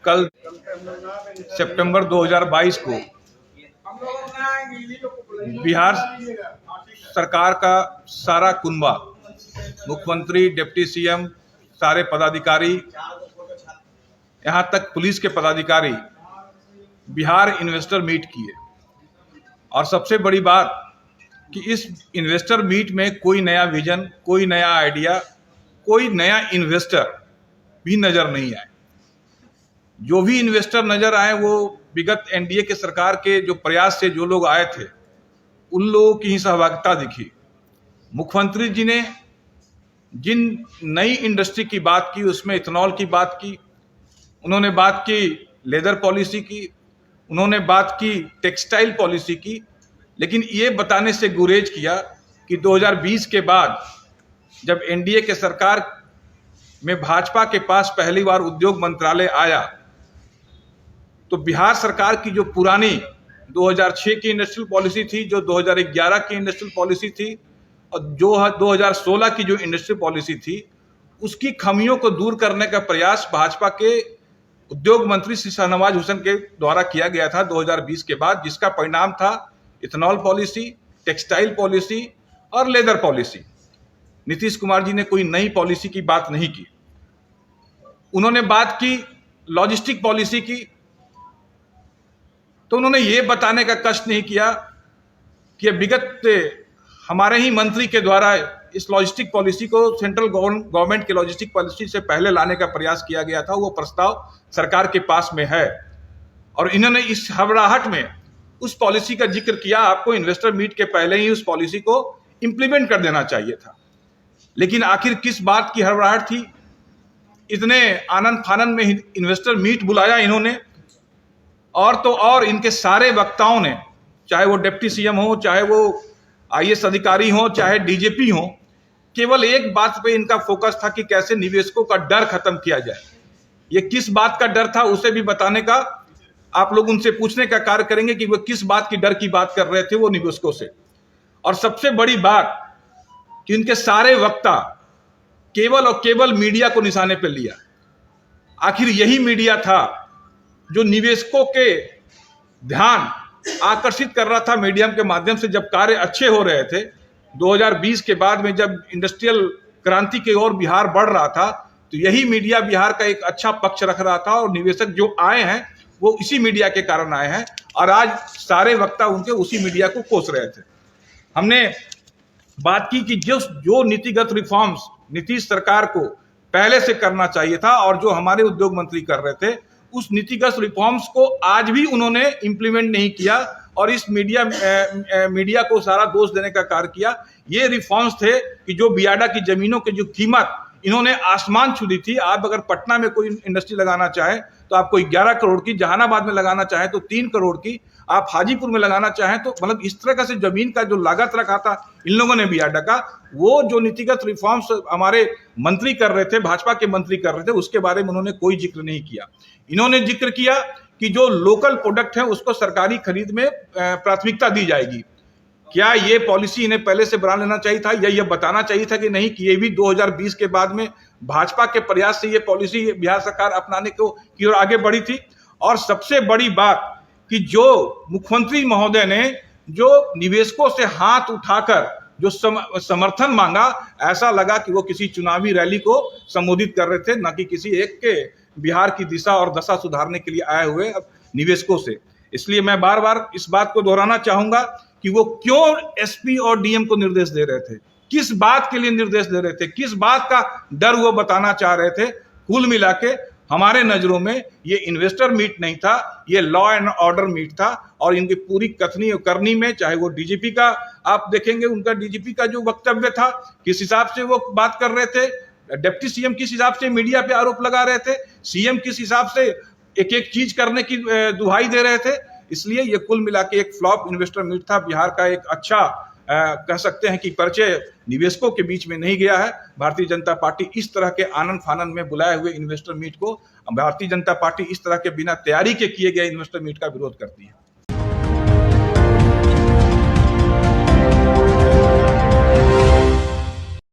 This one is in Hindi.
कल सितंबर 2022 को बिहार सरकार का सारा कुनबा, मुख्यमंत्री, डिप्टी सीएम, सारे पदाधिकारी, यहाँ तक पुलिस के पदाधिकारी बिहार इन्वेस्टर मीट किए। और सबसे बड़ी बात कि इस इन्वेस्टर मीट में कोई नया विजन, कोई नया आइडिया, कोई नया इन्वेस्टर भी नजर नहीं आए। जो भी इन्वेस्टर नजर आए वो विगत एनडीए के सरकार के जो प्रयास से जो लोग आए थे उन लोगों की ही सहभागिता दिखी। मुख्यमंत्री जी ने जिन नई इंडस्ट्री की बात की उसमें इथेनॉल की बात की, उन्होंने बात की लेदर पॉलिसी की, उन्होंने बात की टेक्सटाइल पॉलिसी की, लेकिन ये बताने से गुरेज किया कि 2020 के बाद जब एनडीए के सरकार में भाजपा के पास पहली बार उद्योग मंत्रालय आया तो बिहार सरकार की जो पुरानी 2006 की इंडस्ट्रियल पॉलिसी थी, जो 2011 की इंडस्ट्रियल पॉलिसी थी और जो 2016 की जो इंडस्ट्रियल पॉलिसी थी, उसकी खामियों को दूर करने का प्रयास भाजपा के उद्योग मंत्री श्री शाहनवाज हुसैन के द्वारा किया गया था 2020 के बाद, जिसका परिणाम था इथेनॉल पॉलिसी, टेक्सटाइल पॉलिसी और लेदर पॉलिसी। नीतीश कुमार जी ने कोई नई पॉलिसी की बात नहीं की। उन्होंने बात की लॉजिस्टिक पॉलिसी की, तो उन्होंने ये बताने का कष्ट नहीं किया कि विगत हमारे ही मंत्री के द्वारा इस लॉजिस्टिक पॉलिसी को सेंट्रल गवर्नमेंट के लॉजिस्टिक पॉलिसी से पहले लाने का प्रयास किया गया था। वो प्रस्ताव सरकार के पास में है और इन्होंने इस हड़बड़ाहट में उस पॉलिसी का जिक्र किया। आपको इन्वेस्टर मीट के पहले ही उस पॉलिसी को इंप्लीमेंट कर देना चाहिए था, लेकिन आखिर किस बात की हड़बड़ाहट थी? इतने आनंद फानंद में इन्वेस्टर मीट बुलाया इन्होंने, और तो और इनके सारे वक्ताओं ने, चाहे वो डिप्टी सीएम हो, चाहे वो आईएएस अधिकारी हो, चाहे डीजीपी हो, केवल एक बात पे इनका फोकस था कि कैसे निवेशकों का डर खत्म किया जाए। ये किस बात का डर था उसे भी बताने का आप लोग उनसे पूछने का कार्य करेंगे कि वो किस बात की डर की बात कर रहे थे वो निवेशकों से। और सबसे बड़ी बात कि इनके सारे वक्ता केवल और केवल मीडिया को निशाने पर लिया। आखिर यही मीडिया था जो निवेशकों के ध्यान आकर्षित कर रहा था मीडियम के माध्यम से। जब कार्य अच्छे हो रहे थे 2020 के बाद में, जब इंडस्ट्रियल क्रांति की ओर बिहार बढ़ रहा था, तो यही मीडिया बिहार का एक अच्छा पक्ष रख रहा था और निवेशक जो आए हैं वो इसी मीडिया के कारण आए हैं और आज सारे वक्ता उनके उसी मीडिया को कोस रहे थे। हमने बात की कि जो नीतिगत रिफॉर्म्स नीतीश सरकार को पहले से करना चाहिए था और जो हमारे उद्योग मंत्री कर रहे थे, उस नीतिगत रिफॉर्म्स को आज भी उन्होंने इंप्लीमेंट नहीं किया और इस मीडिया को सारा दोष देने का कार्य किया। ये रिफॉर्म्स थे कि जो बियाडा की जमीनों की जो कीमत इन्होंने आसमान छू दी थी। आप अगर पटना में कोई इंडस्ट्री लगाना चाहे तो आपको 11 करोड़ की, जहानाबाद में लगाना चाहे तो 3 करोड़ की, आप हाजीपुर में लगाना चाहें तो मतलब इस तरह का से जमीन का जो लागत रखा था इन लोगों ने बियाडा का, वो जो नीतिगत रिफॉर्म्स हमारे मंत्री कर रहे थे, भाजपा के मंत्री कर रहे थे, उसके बारे में उन्होंने कोई जिक्र नहीं किया। इन्होंने जिक्र किया कि जो लोकल प्रोडक्ट है उसको सरकारी खरीद में प्राथमिकता दी जाएगी। क्या ये पॉलिसी इन्हें पहले से बना लेना चाहिए था या ये बताना चाहिए था कि नहीं, कि ये भी 2020 के बाद में भाजपा के प्रयास से ये पॉलिसी बिहार सरकार अपनाने की ओर आगे बढ़ी थी। और सबसे बड़ी बात कि जो मुख्यमंत्री महोदय ने जो निवेशकों से हाथ उठाकर जो समर्थन मांगा, ऐसा लगा कि वो किसी चुनावी रैली को संबोधित कर रहे थे, ना कि किसी एक के बिहार की दिशा और दशा सुधारने के लिए आए हुए निवेशकों से। इसलिए मैं बार बार इस बात को दोहराना चाहूंगा कि वो क्यों एसपी और डीएम को निर्देश दे रहे थे, किस बात के लिए निर्देश दे रहे थे, किस बात का डर वो बताना चाह रहे थे। कुल मिला के हमारे नजरों में ये इन्वेस्टर मीट नहीं था, ये लॉ एंड ऑर्डर मीट था। और इनकी पूरी कथनी और करनी में, चाहे वो डीजीपी का आप देखेंगे, उनका डीजीपी का जो वक्तव्य था, किस हिसाब से वो बात कर रहे थे, डिप्टी सीएम किस हिसाब से मीडिया पे आरोप लगा रहे थे, सीएम किस हिसाब से एक एक चीज करने की दुहाई दे रहे थे। इसलिए ये कुल मिला के एक फ्लॉप इन्वेस्टर मीट था। बिहार का एक अच्छा कह सकते हैं कि परिचय निवेशकों के बीच में नहीं गया है। भारतीय जनता पार्टी इस तरह के आनंद फानंद में बुलाए हुए इन्वेस्टर मीट को, भारतीय जनता पार्टी इस तरह के बिना तैयारी के किए गए इन्वेस्टर मीट का विरोध करती है।